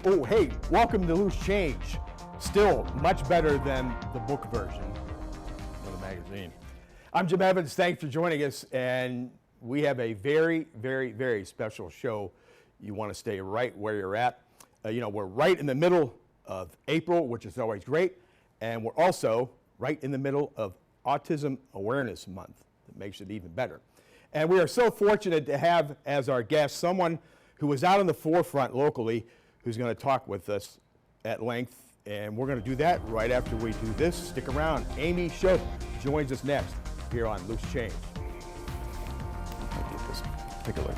Oh, hey, welcome to Loose Change. Still much better than the book version of the magazine. I'm Jim Evans. Thanks for joining us. And we have a very, very, very special show. You want to stay right where you're at. We're right in the middle of April, which is always great. And we're also right in the middle of Autism Awareness Month. That makes it even better. And we are so fortunate to have as our guest someone who is out in the forefront locally, who's going to talk with us at length. And we're going to do that right after we do this. Stick around. Amy Shope joins us next here on Loose Change. Take a look.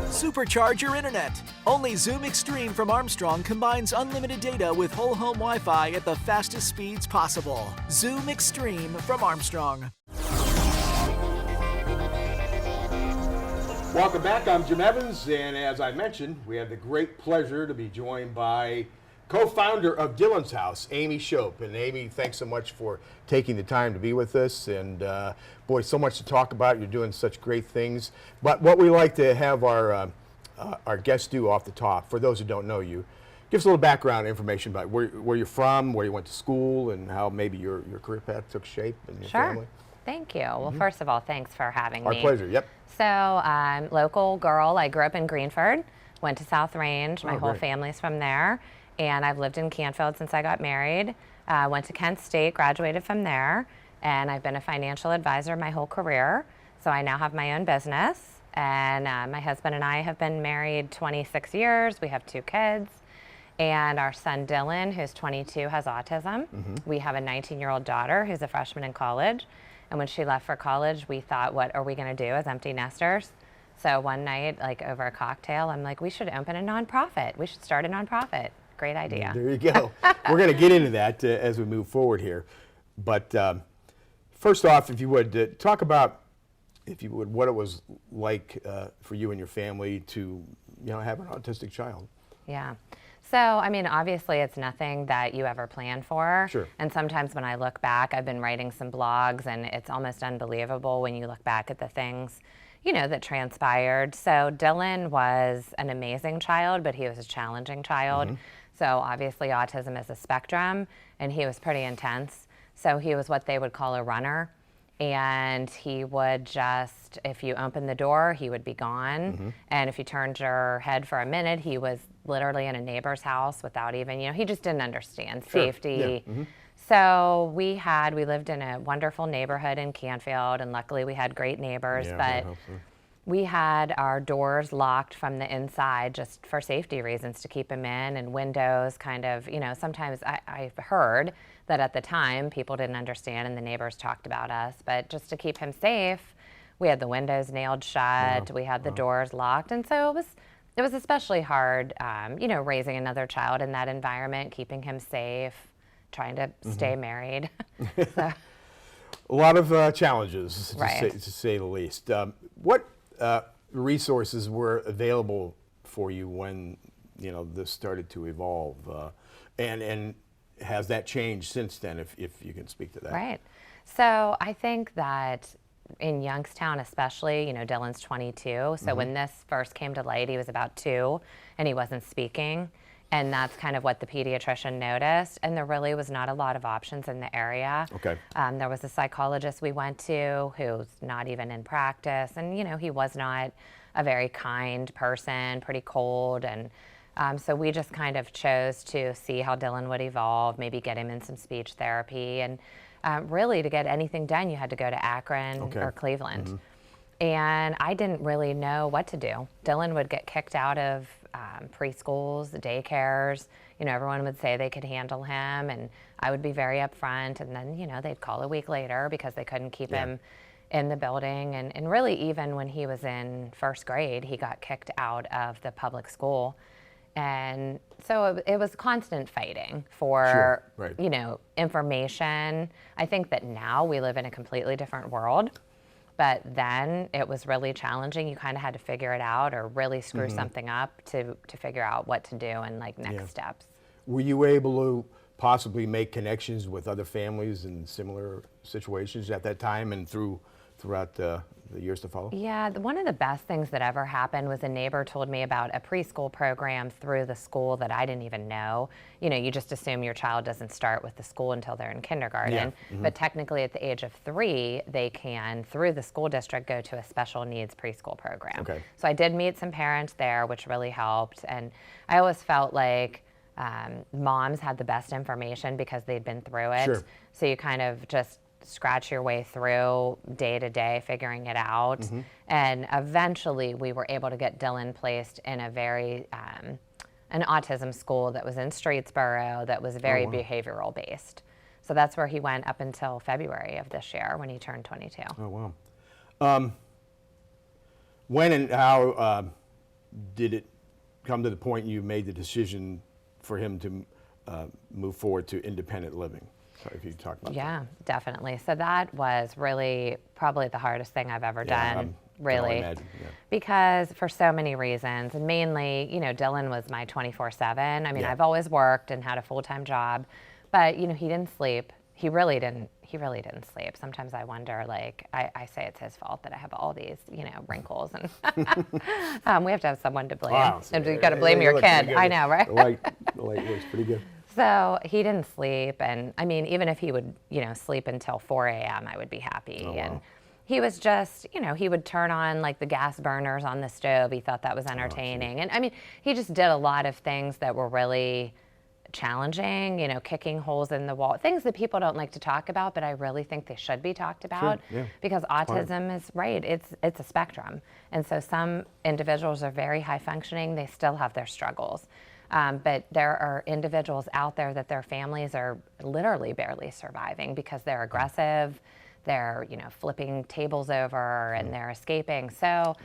Supercharge your internet. Only Zoom Extreme from Armstrong combines unlimited data with whole home Wi-Fi at the fastest speeds possible. Zoom Extreme from Armstrong. Welcome back. I'm Jim Evans, and as I mentioned, we have the great pleasure to be joined by co-founder of Dylan's House, Amy Shope. And Amy, thanks so much for taking the time to be with us. And boy, so much to talk about. You're doing such great things. But what we like to have our guests do off the top, for those who don't know you, give us a little background information about where you're from, where you went to school, and how maybe your career path took shape in your family. Thank you. Well, first of all, thanks for having me. Our pleasure, yep. So, local girl. I grew up in Greenford, went to South Range. My whole great. family's from there. And I've lived in Canfield since I got married. Went to Kent State, graduated from there. And I've been a financial advisor my whole career. So I now have my own business. And my husband and I have been married 26 years. We have 2 kids. And our son Dylan, who's 22, has autism. We have a 19-year-old daughter who's a freshman in college. And when she left for college, we thought, what are we going to do as empty nesters? So one night, like over a cocktail, I'm like, we should open a nonprofit. We should start a nonprofit. Great idea. There you go. We're going to get into that as we move forward here. But first off, if you would, talk about, what it was like for you and your family to, have an autistic child. Yeah. So, I mean, obviously it's nothing that you ever plan for. Sure. And sometimes when I look back, I've been writing some blogs, and it's almost unbelievable when you look back at the things, that transpired. So Dylan was an amazing child, but he was a challenging child. So obviously autism is a spectrum, and he was pretty intense. So he was what they would call a runner. And he would just, if you opened the door, he would be gone. And if you turned your head for a minute, he was literally in a neighbor's house without even, he just didn't understand safety. Yeah. So we lived in a wonderful neighborhood in Canfield, and luckily we had great neighbors, but we had our doors locked from the inside just for safety reasons to keep him in, and windows kind of, sometimes I've heard that at the time people didn't understand and the neighbors talked about us, but just to keep him safe, we had the windows nailed shut, we had the doors locked, and so it was especially hard, raising another child in that environment, keeping him safe, trying to stay married. So. A lot of challenges, Right. to say the least. What resources were available for you when this started to evolve, and has that changed since then? If you can speak to that. Right. So I think that in Youngstown, especially, Dylan's 22. So when this first came to light, he was about 2, and he wasn't speaking. And that's kind of what the pediatrician noticed. And there really was not a lot of options in the area. Okay. There was a psychologist we went to who's not even in practice. And, he was not a very kind person, pretty cold. And so we just kind of chose to see how Dylan would evolve, maybe get him in some speech therapy. And really, to get anything done, you had to go to Akron or Cleveland. And I didn't really know what to do. Dylan would get kicked out of preschools, daycares. Everyone would say they could handle him, and I would be very upfront. And then, they'd call a week later because they couldn't keep him in the building. And really, even when he was in first grade, he got kicked out of the public school. And so it was constant fighting for, information. I think that now we live in a completely different world. But then it was really challenging. You kind of had to figure it out or really screw something up to figure out what to do and next steps. Were you able to possibly make connections with other families in similar situations at that time and through throughout the years to follow? Yeah, one of the best things that ever happened was a neighbor told me about a preschool program through the school that I didn't even know. You know, you just assume your child doesn't start with the school until they're in kindergarten. But technically at the age of 3, they can, through the school district, go to a special needs preschool program. Okay. So I did meet some parents there, which really helped. And I always felt like moms had the best information because they'd been through it. Sure. So you kind of just scratch your way through day to day, figuring it out. And eventually we were able to get Dylan placed in a very, an autism school that was in Streetsboro that was very behavioral based. So that's where he went up until February of this year when he turned 22. Oh, wow. When and how did it come to the point you made the decision for him to move forward to independent living? So if you talk about that. Yeah, definitely. So that was really probably the hardest thing I've ever done, really. Imagine, yeah. Because for so many reasons, and mainly, you know, Dylan was my 24/7. I mean, Yeah. I've always worked and had a full-time job, but you know, he didn't sleep. He really didn't sleep. Sometimes I wonder, like, I say it's his fault that I have all these, you know, wrinkles, and we have to have someone to blame. Wow. And you got to blame your kid. I know, right? The light looks pretty good. So he didn't sleep, and I mean, even if he would, you know, sleep until 4 a.m., I would be happy. Oh, wow. And he was just, you know, he would turn on like the gas burners on the stove. He thought that was entertaining. And I mean, he just did a lot of things that were really challenging, you know, kicking holes in the wall, things that people don't like to talk about, but I really think they should be talked about. Yeah. Because autism is right, it's a spectrum. And so some individuals are very high functioning, they still have their struggles. But there are individuals out there that their families are literally barely surviving because they're aggressive, they're, you know, flipping tables over and they're escaping. So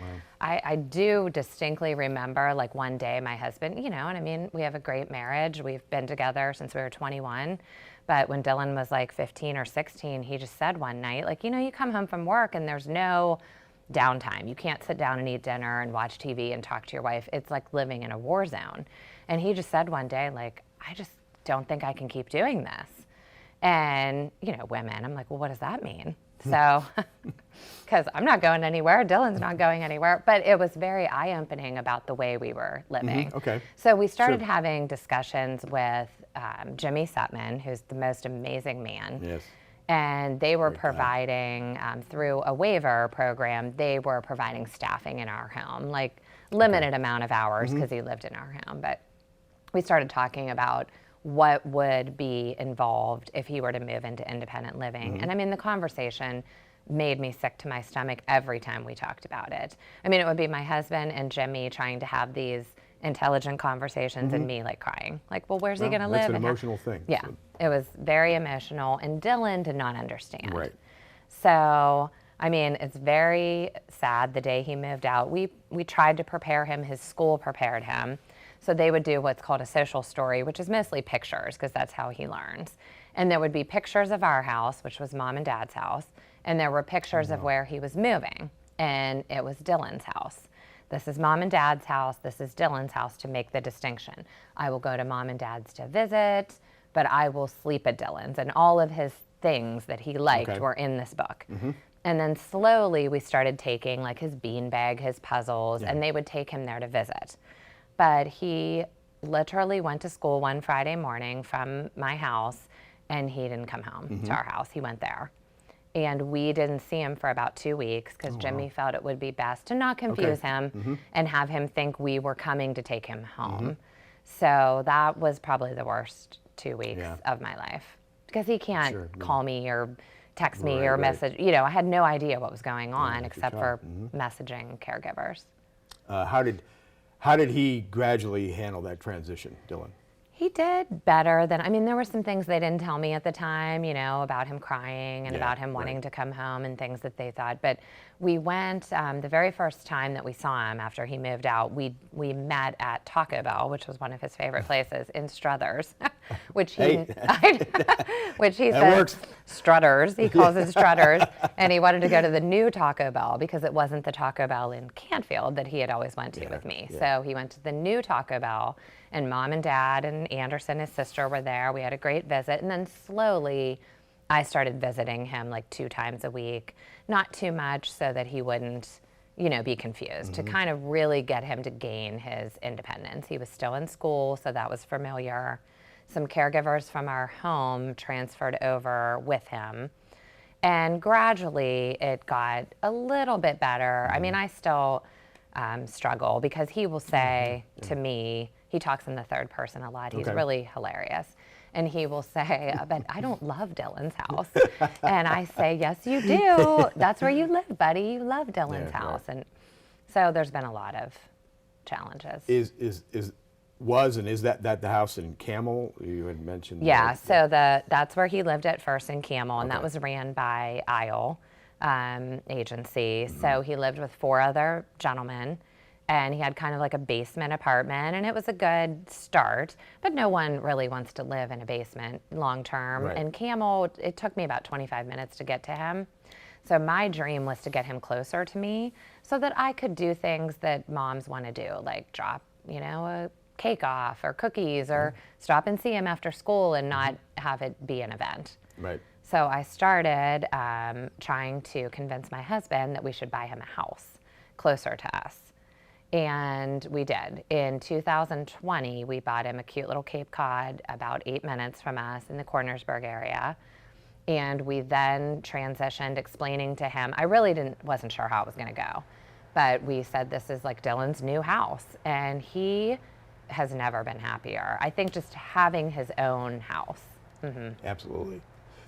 I do distinctly remember, like, one day my husband, you know, and I mean, we have a great marriage. We've been together since we were 21. But when Dylan was like 15 or 16, he just said one night, like, you know, you come home from work and there's no downtime. You can't sit down and eat dinner and watch TV and talk to your wife. It's like living in a war zone. And he just said one day, like, I just don't think I can keep doing this. And, you know, women, I'm like, well, what does that mean? So, because I'm not going anywhere, Dylan's not going anywhere, but it was very eye-opening about the way we were living. Okay. So we started having discussions with Jimmy Sutman, who's the most amazing man. Yes. And they were providing, through a waiver program, they were providing staffing in our home, like limited amount of hours because he lived in our home. But we started talking about what would be involved if he were to move into independent living. And I mean, the conversation made me sick to my stomach every time we talked about it. I mean, it would be my husband and Jimmy trying to have these intelligent conversations and me like crying. Like, well, where's he going to live? That's an And how- emotional thing. Yeah, So- it was very emotional, and Dylan did not understand. Right. So, I mean, it's very sad the day he moved out. We tried to prepare him, his school prepared him. So they would do what's called a social story, which is mostly pictures, because that's how he learns. And there would be pictures of our house, which was Mom and Dad's house, and there were pictures of where he was moving, and it was Dylan's house. This is Mom and Dad's house, this is Dylan's house, to make the distinction. I will go to Mom and Dad's to visit, but I will sleep at Dylan's, and all of his things that he liked were in this book. And then slowly we started taking like his beanbag, his puzzles, and they would take him there to visit. But he literally went to school one Friday morning from my house, and he didn't come home to our house. He went there. And we didn't see him for about 2 weeks because Jimmy felt it would be best to not confuse him and have him think we were coming to take him home. So that was probably the worst 2 weeks of my life, because he can't call me or text me or message. You know, I had no idea what was going on except for messaging caregivers. How did he gradually handle that transition, Dylan? He did better than, I mean, there were some things they didn't tell me at the time, you know, about him crying and about him wanting to come home and things that they thought. But we went, the very first time that we saw him after he moved out, we met at Taco Bell, which was one of his favorite places, in Struthers, which he, which he said, works. Struthers, he calls it Struthers, and he wanted to go to the new Taco Bell because it wasn't the Taco Bell in Canfield that he had always went to with me. So he went to the new Taco Bell, and Mom and Dad and Anderson, his sister, were there. We had a great visit, and then slowly I started visiting him like 2 times a week, not too much so that he wouldn't, you know, be confused, to kind of really get him to gain his independence. He was still in school, so that was familiar. Some caregivers from our home transferred over with him. And gradually it got a little bit better. I mean, I still struggle because he will say to me, he talks in the third person a lot. He's really hilarious. And he will say, but I don't love Dylan's house. And I say, yes, you do. That's where you live, buddy. You love Dylan's house. And so there's been a lot of challenges. Is that the house in Camel you had mentioned? Yeah, so that's where he lived at first, in Camel, and that was ran by Isle Agency. So he lived with 4 other gentlemen, and he had kind of like a basement apartment, and it was a good start, but no one really wants to live in a basement long term. Right. And Camel, it took me about 25 minutes to get to him. So my dream was to get him closer to me so that I could do things that moms want to do, like drop, you know, a cake off or cookies, or stop and see him after school and not have it be an event. Right. So I started trying to convince my husband that we should buy him a house closer to us. And we did. In 2020, we bought him a cute little Cape Cod about 8 minutes from us in the Cornersburg area. And we then transitioned, explaining to him, I really wasn't sure how it was going to go, but we said, this is like Dylan's new house. And he has never been happier. I think just having his own house. Absolutely.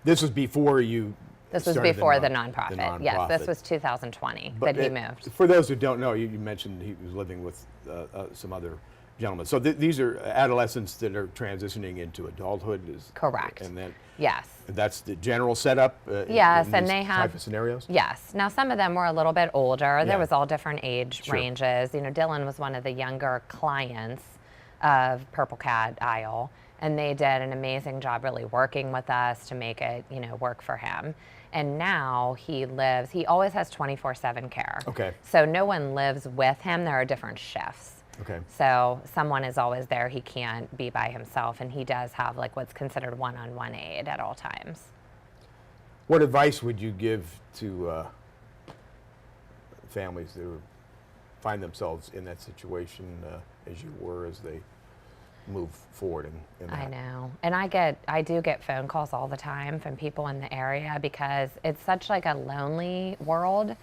This was before you This was started before the nonprofit. Yes, this nonprofit. was 2020 that he moved. For those who don't know, you mentioned he was living with some other gentlemen. So these are adolescents that are transitioning into adulthood? Correct. And then Yes. that's the general setup Yes, in and these they have type of scenarios? Yes. Now some of them were a little bit older. Yeah. There was all different age Sure. ranges. You know, Dylan was one of the younger clients of Purple Cat Isle, and they did an amazing job really working with us to make it, you know, work for him. And now he always has 24/7 care. Okay. So no one lives with him. There are different shifts. Okay. So someone is always there. He can't be by himself, and he does have like what's considered one-on-one aid at all times. What advice would you give to families that find themselves in that situation as you were, as they move forward in that? I know. And I do get phone calls all the time from people in the area because it's such like a lonely world.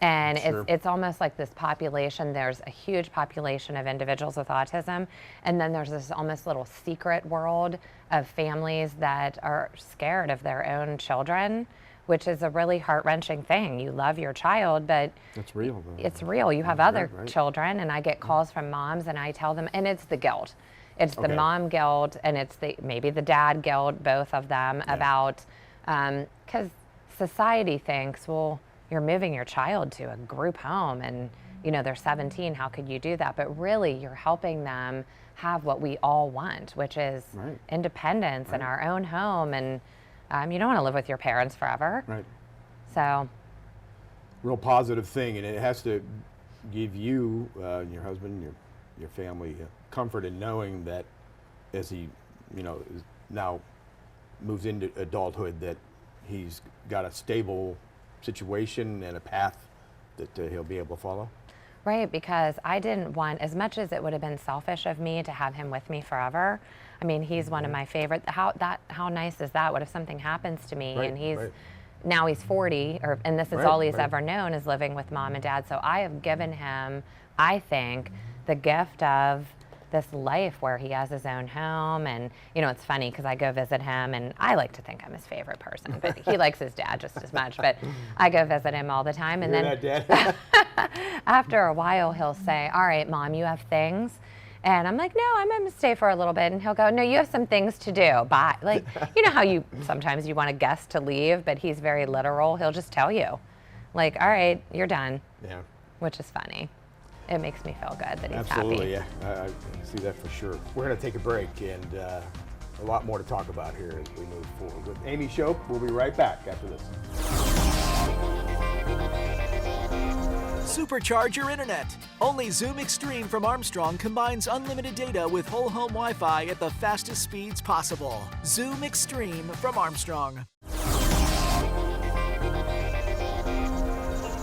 And Sure. it's almost like this population, there's a huge population of individuals with autism, and then there's this almost little secret world of families that are scared of their own children, which is a really heart-wrenching thing. You love your child, but That's real, though. it's real. You have other right. children, and I get calls from moms, and I tell them, and it's the guilt. It's the Okay. mom guilt, and it's maybe the dad guilt, both of them, about, because society thinks, well, you're moving your child to a group home, and you know they're 17. How could you do that? But really, you're helping them have what we all want, which is Right. independence and our own home. And you don't want to live with your parents forever. Right. So, Real positive thing, and it has to give you, your husband, your family, comfort in knowing that as he, you know, is now moves into adulthood, that he's got a stable situation and a path that he'll be able to follow. right, because I didn't want, as much as it would have been selfish of me to have him with me forever. I mean, he's one of my favorite. How nice is that? What if something happens to me Right, and he's right. now he's 40, and this is Right, all he's right. ever known is living with mom and dad. So I have given him, I think, the gift of this life where he has his own home. And you know, it's funny because I go visit him, and I like to think I'm his favorite person, but he likes his dad just as much. But I go visit him all the time, and Hear then that, Dad? after a while he'll say, all right, Mom, you have things. And I'm like, no, I'm going to stay for a little bit. And he'll go, no, you have some things to do. Bye. Like, you know how sometimes you want a guest to leave, but he's very literal. He'll just tell you, like, all right, you're done, Yeah. which is funny. It makes me feel good that he's Absolutely, happy. yeah. I see that for sure. We're going to take a break, and a lot more to talk about here as we move forward. With Amy Shope, we'll be right back after this. Supercharge your internet. Only Zoom Extreme from Armstrong combines unlimited data with whole home Wi-Fi at the fastest speeds possible. Zoom Extreme from Armstrong.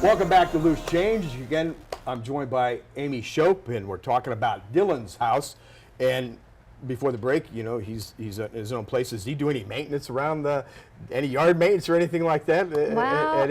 Welcome back to Loose Change. Again, I'm joined by Amy Shope, and we're talking about Dylan's house. And before the break, you know, he's in his own place. Does he do any maintenance around any yard maintenance or anything like that at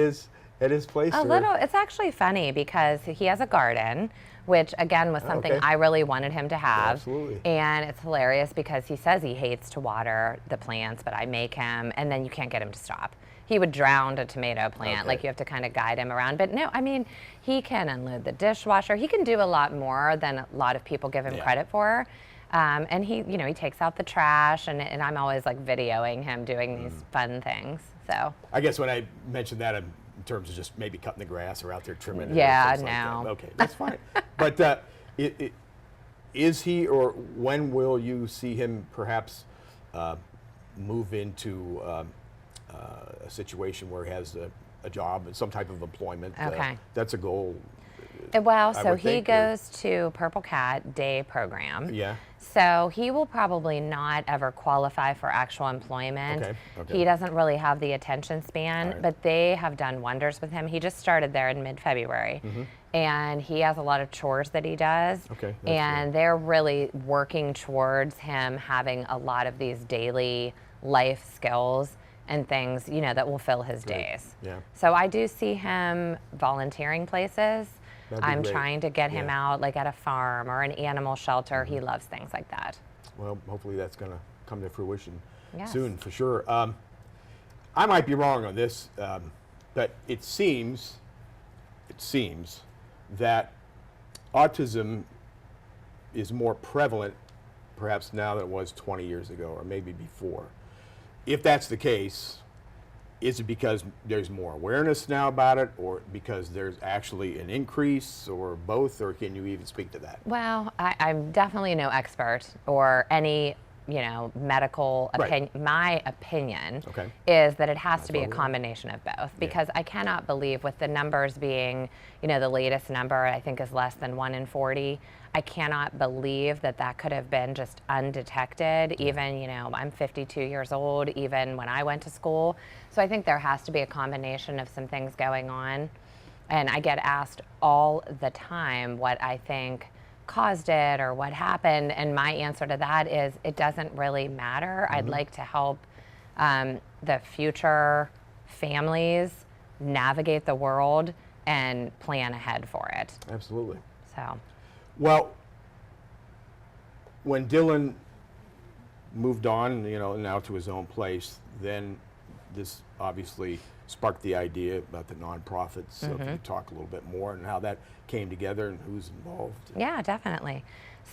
his place? A little. It's actually funny because he has a garden, which again was something I really wanted him to have. Yeah, absolutely. And it's hilarious because he says he hates to water the plants, but I make him, and then you can't get him to stop. He would drown a tomato plant. Like, you have to kind of guide him around. But no, I mean, he can unload the dishwasher. He can do a lot more than a lot of people give him credit for. And he, you know, he takes out the trash, and I'm always like videoing him doing these fun things. So I guess when I mentioned that in terms of just maybe cutting the grass or out there trimming it. Yeah, or things like no. that. Okay, that's fine. But is he, or when will you see him perhaps move into a situation where he has a job and some type of employment? Okay. That's a goal. Well, I so would he think, goes to Purple Cat Day program. Yeah. So he will probably not ever qualify for actual employment. Okay. He doesn't really have the attention span, Right. but they have done wonders with him. He just started there in mid-February, and he has a lot of chores that he does. Okay, that's And they're really working towards him having a lot of these daily life skills and things, you know, that will fill his days. Yeah. So I do see him volunteering places. That'd be I'm great. trying to get him Yeah. out, like at a farm or an animal shelter. He loves things like that. Well, hopefully that's going to come to fruition Yes. soon, for sure. I might be wrong on this, but it seems that autism is more prevalent perhaps now than it was 20 years ago, or maybe before. If that's the case, is it because there's more awareness now about it, or because there's actually an increase, or both, or can you even speak to that? Well, I'm definitely no expert or any, you know, medical Right. opinion. My opinion Okay. is that it has to be what a we want. combination of both, because I cannot believe, with the numbers being, you know, the latest number I think is less than 1 in 40. I cannot believe that that could have been just undetected. Even, you know, I'm 52 years old, even when I went to school. So I think there has to be a combination of some things going on. And I get asked all the time what I think caused it or what happened. And my answer to that is it doesn't really matter. I'd like to help the future families navigate the world and plan ahead for it. Absolutely. So. Well, when Dylan moved on, you know, now to his own place, then this obviously sparked the idea about the nonprofits. So if you talk a little bit more and how that came together and who's involved. Yeah, definitely.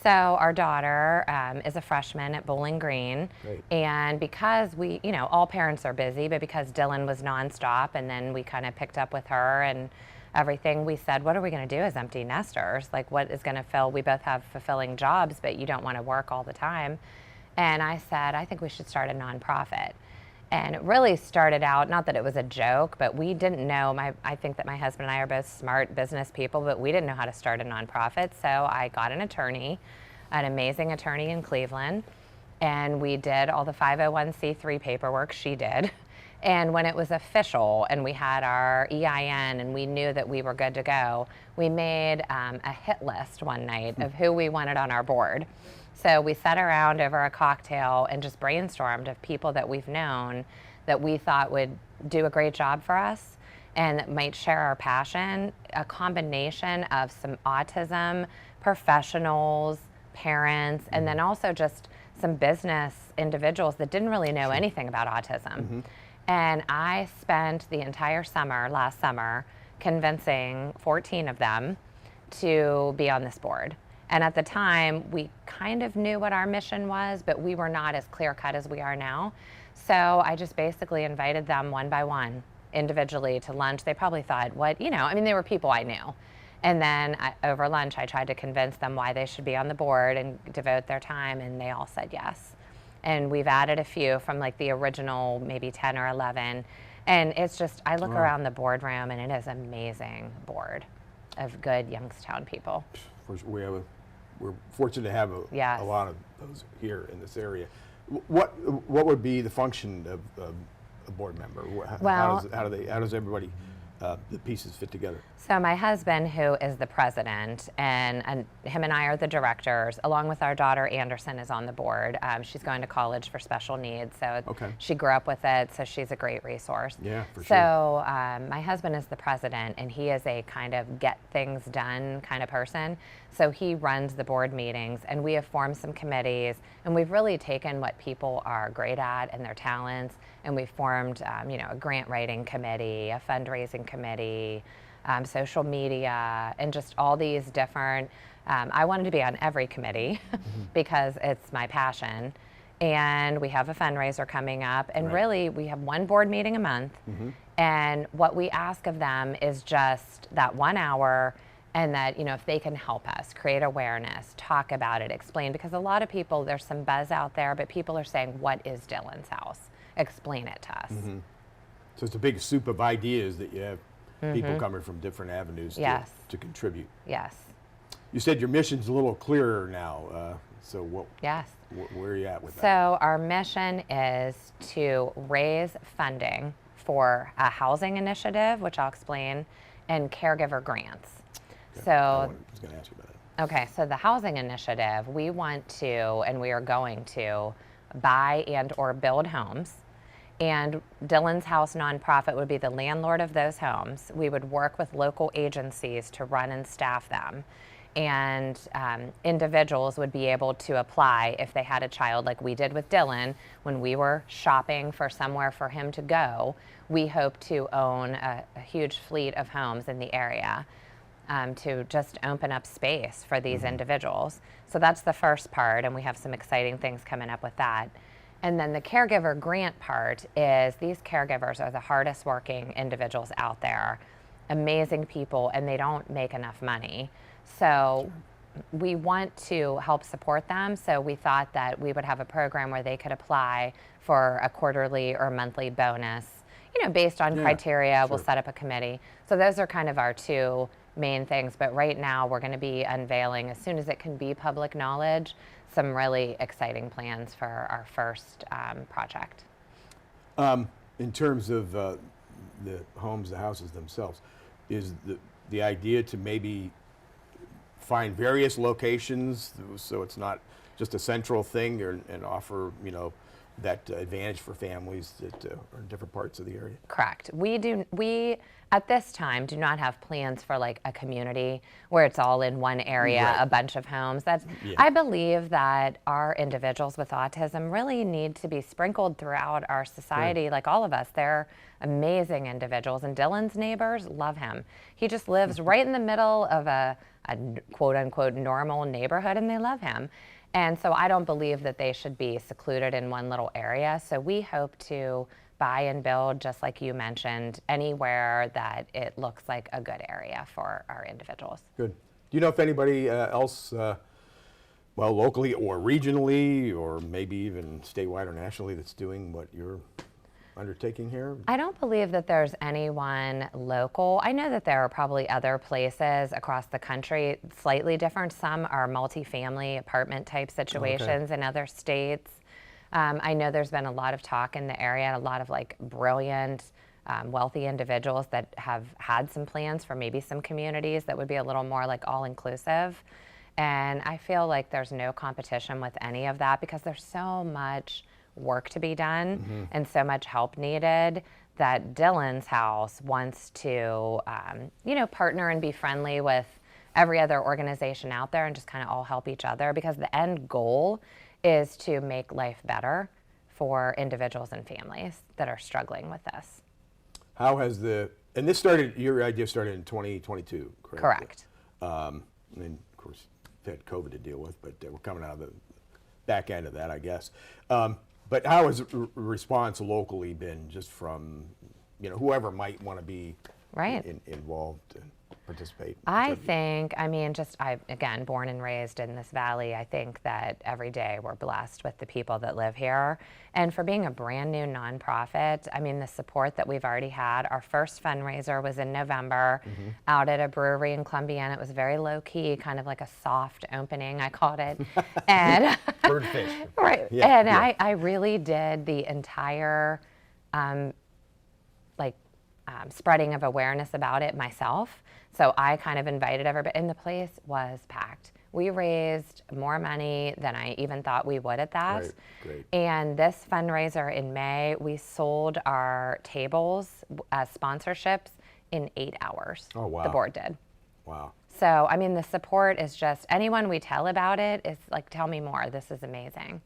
So our daughter is a freshman at Bowling Green. Great. And because we, you know, all parents are busy, but because Dylan was nonstop, and then we kind of picked up with her and everything, we said, what are we going to do as empty nesters? Like, what is going to fill? We both have fulfilling jobs, but you don't want to work all the time. And I said, I think we should start a nonprofit. And it really started out, not that it was a joke, but we didn't know. I think that my husband and I are both smart business people, but we didn't know how to start a nonprofit. So I got an attorney, an amazing attorney in Cleveland, and we did all the 501c3 paperwork. She did. And when it was official and we had our EIN and we knew that we were good to go, we made a hit list one night of who we wanted on our board. So we sat around over a cocktail and just brainstormed of people that we've known that we thought would do a great job for us and that might share our passion, a combination of some autism professionals, parents, and then also just some business individuals that didn't really know anything about autism. And I spent the entire summer, last summer, convincing 14 of them to be on this board. And at the time, we kind of knew what our mission was, but we were not as clear-cut as we are now. So I just basically invited them one by one, individually, to lunch. They probably thought, what, you know, I mean, they were people I knew. And then over lunch, I tried to convince them why they should be on the board and devote their time, and they all said yes. And we've added a few from like the original, maybe 10 or 11. And it's just, I look around the boardroom, and it is an amazing board of good Youngstown people. We're fortunate to have Yes. a lot of those here in this area. What would be the function of a board member? How does everybody the pieces fit together? So my husband, who is the president, and him and I are the directors, along with our daughter Anderson is on the board. She's going to college for special needs, so Okay. she grew up with it, so she's a great resource. Yeah, for sure. So my husband is the president, and he is a kind of get things done kind of person. So he runs the board meetings, and we have formed some committees, and we've really taken what people are great at and their talents, and we've formed, a grant writing committee, a fundraising committee, social media, and just all these different. I wanted to be on every committee because it's my passion. And we have a fundraiser coming up, and really we have one board meeting a month. And what we ask of them is just that 1 hour, and that, if they can help us create awareness, talk about it, explain, because a lot of people, there's some buzz out there, but people are saying, what is Dylan's house? Explain it to us. So it's a big soup of ideas that you have people coming from different avenues to contribute. Yes. You said your mission's a little clearer now. So what? Yes. Where are you at with that? So our mission is to raise funding for a housing initiative, which I'll explain, and caregiver grants. Okay. So I was going to ask you about that. okay, so the housing initiative, we want to, and we are going to, buy and or build homes. And Dylan's House nonprofit would be the landlord of those homes. We would work with local agencies to run and staff them. And individuals would be able to apply if they had a child, like we did with Dylan when we were shopping for somewhere for him to go. We hope to own a huge fleet of homes in the area to just open up space for these individuals. So that's the first part, and we have some exciting things coming up with that. And then the caregiver grant part is these caregivers are the hardest working individuals out there, amazing people, and they don't make enough money. So we want to help support them. So we thought that we would have a program where they could apply for a quarterly or monthly bonus, based on criteria. We'll set up a committee. So those are kind of our two main things. But right now we're going to be unveiling, as soon as it can be public knowledge, some really exciting plans for our first project. In terms of the homes, the houses themselves, is the idea to maybe find various locations so it's not just a central thing, and offer, that advantage for families that are in different parts of the area? Correct. We at this time do not have plans for like a community where it's all in one area, Right. a bunch of homes. I believe that our individuals with autism really need to be sprinkled throughout our society, like all of us. They're amazing individuals, and Dylan's neighbors love him. He just lives right in the middle of a quote unquote normal neighborhood, and they love him. And so I don't believe that they should be secluded in one little area. So we hope to buy and build, just like you mentioned, anywhere that it looks like a good area for our individuals. Good. Do you know if anybody else, locally or regionally, or maybe even statewide or nationally, that's doing what you're undertaking here? I don't believe that there's anyone local. I know that there are probably other places across the country, slightly different. Some are multifamily apartment type situations in other states. I know there's been a lot of talk in the area, and a lot of like brilliant, wealthy individuals that have had some plans for maybe some communities that would be a little more like all inclusive. And I feel like there's no competition with any of that, because there's so much work to be done and so much help needed, that Dylan's House wants to, partner and be friendly with every other organization out there and just kind of all help each other, because the end goal is to make life better for individuals and families that are struggling with this. How has your idea started in 2022, correct? Correct. And then, of course, we've had COVID to deal with, but we're coming out of the back end of that, I guess. But how has response locally been, just from whoever might want to be involved and participate? I think, again, born and raised in this valley, I think that every day we're blessed with the people that live here. And for being a brand new nonprofit, the support that we've already had. Our first fundraiser was in November out at a brewery in Columbiana. It was very low key, kind of like a soft opening, I called it. And Birdfish. Right. Yeah, and yeah. I really did the entire, spreading of awareness about it myself. So I kind of invited everybody, and the place was packed. We raised more money than I even thought we would at that. Great. And this fundraiser in May, we sold our tables as sponsorships in 8 hours. Oh, wow. The board did. Wow. So, I mean, the support is just, anyone we tell about it is like, tell me more. This is amazing.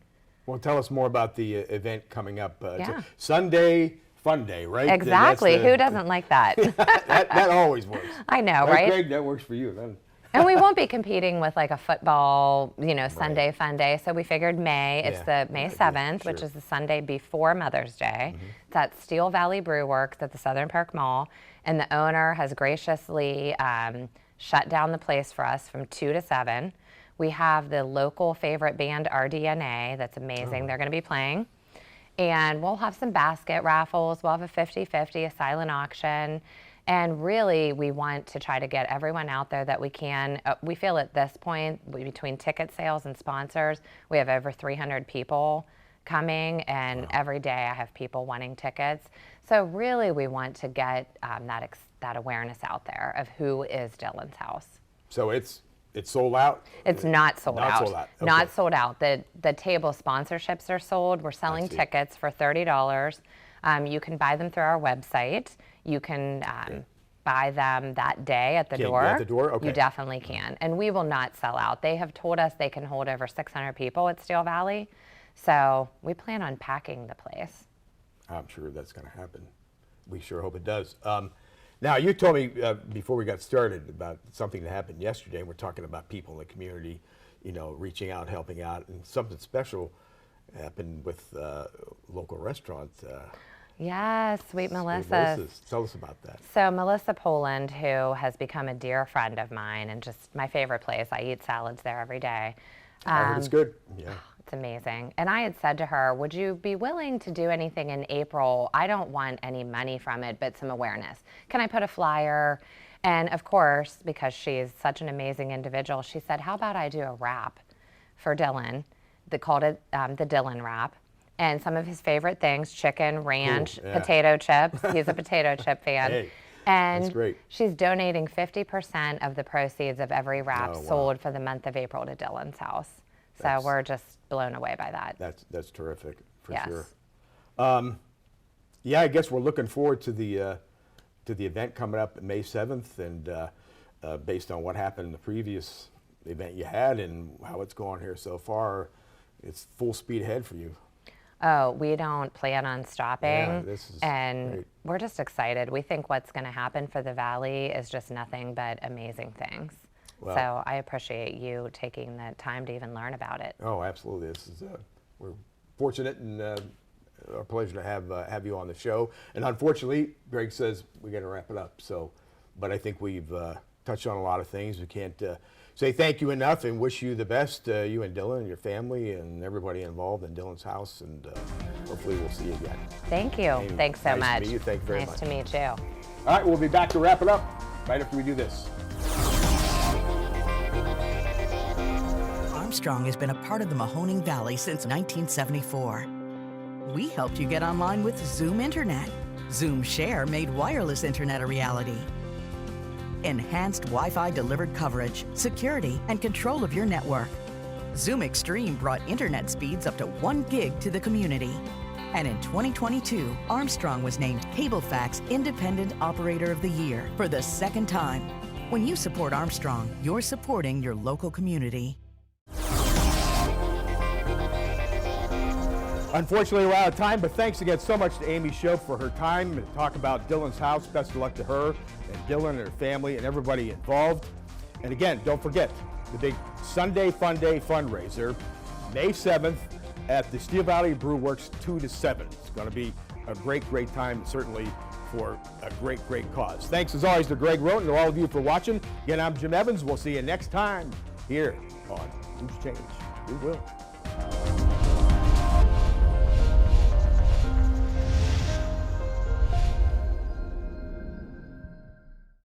Well, tell us more about the event coming up. It's Yeah. a Sunday Fun Day, right? Exactly. Who doesn't like that? that always works. I know, Right, right? Greg, that works for you. Then. And we won't be competing with like a football, Sunday Fun Day. So we figured May, it's the May 7th, which is the Sunday before Mother's Day. It's at Steel Valley Brew Works at the Southern Park Mall. And the owner has graciously shut down the place for us from 2 to 7. We have the local favorite band, RDNA. That's amazing. They're going to be playing. And we'll have some basket raffles. We'll have a 50-50, a silent auction. And really, we want to try to get everyone out there that we can. We feel at this point, between ticket sales and sponsors, we have over 300 people coming, and every day I have people wanting tickets. So really, we want to get that awareness out there of who is Dylan's House. So it's sold out? It's not sold out. Sold out. Okay. Not sold out. The table sponsorships are sold. We're selling tickets for $30. You can buy them through our website. You can buy them that day at the door. At the door? Okay. You definitely can. And we will not sell out. They have told us they can hold over 600 people at Steel Valley. So we plan on packing the place. I'm sure that's going to happen. We sure hope it does. Now, you told me before we got started about something that happened yesterday. We're talking about people in the community, reaching out, helping out, and something special happened with local restaurant. Yes, Sweet Melissa. Tell us about that. So Melissa Poland, who has become a dear friend of mine and just my favorite place. I eat salads there every day. I heard it's good. Yeah. It's amazing. And I had said to her, would you be willing to do anything in April? I don't want any money from it, but some awareness. Can I put a flyer? And of course, because she's such an amazing individual, she said, how about I do a wrap for Dylan? They called it the Dylan wrap. And some of his favorite things, chicken, ranch, potato chips. He's a potato chip fan. Hey, and that's great. She's donating 50% of the proceeds of every wrap sold for the month of April to Dylan's House. So we're just blown away by that. That's terrific, for Yes. sure. Yeah, I guess we're looking forward to the event coming up May 7th, and based on what happened in the previous event you had and how it's gone here so far, it's full speed ahead for you. Oh, we don't plan on stopping. Yeah, this is and great. We're just excited. We think what's going to happen for the Valley is just nothing but amazing things. Well, so I appreciate you taking the time to even learn about it. Oh, absolutely. This is we're fortunate and our pleasure to have you on the show. And unfortunately, Greg says we got to wrap it up. So, but I think we've touched on a lot of things. We can't say thank you enough and wish you the best, you and Dylan and your family and everybody involved in Dylan's house. And hopefully we'll see you again. Thank you. Amy, Thanks so nice much. to meet you. Thank you very nice much. to meet you. All right, we'll be back to wrap it up right after we do this. Armstrong has been a part of the Mahoning Valley since 1974. We helped you get online with Zoom Internet. Zoom Share made wireless internet a reality. Enhanced Wi-Fi delivered coverage, security, and control of your network. Zoom Extreme brought internet speeds up to 1 gig to the community. And in 2022, Armstrong was named CableFact's Independent Operator of the Year for the 2nd time. When you support Armstrong, you're supporting your local community. Unfortunately, we're out of time, but thanks again so much to Amy Shope for her time to talk about Dylan's house. Best of luck to her and Dylan and her family and everybody involved. And again, don't forget the big Sunday Fun Day fundraiser, May 7th at the Steel Valley Brew Works 2 to 7. It's going to be a great, great time, certainly for a great, great cause. Thanks as always to Greg Roten and to all of you for watching. Again, I'm Jim Evans. We'll see you next time here on Loose Change. We will.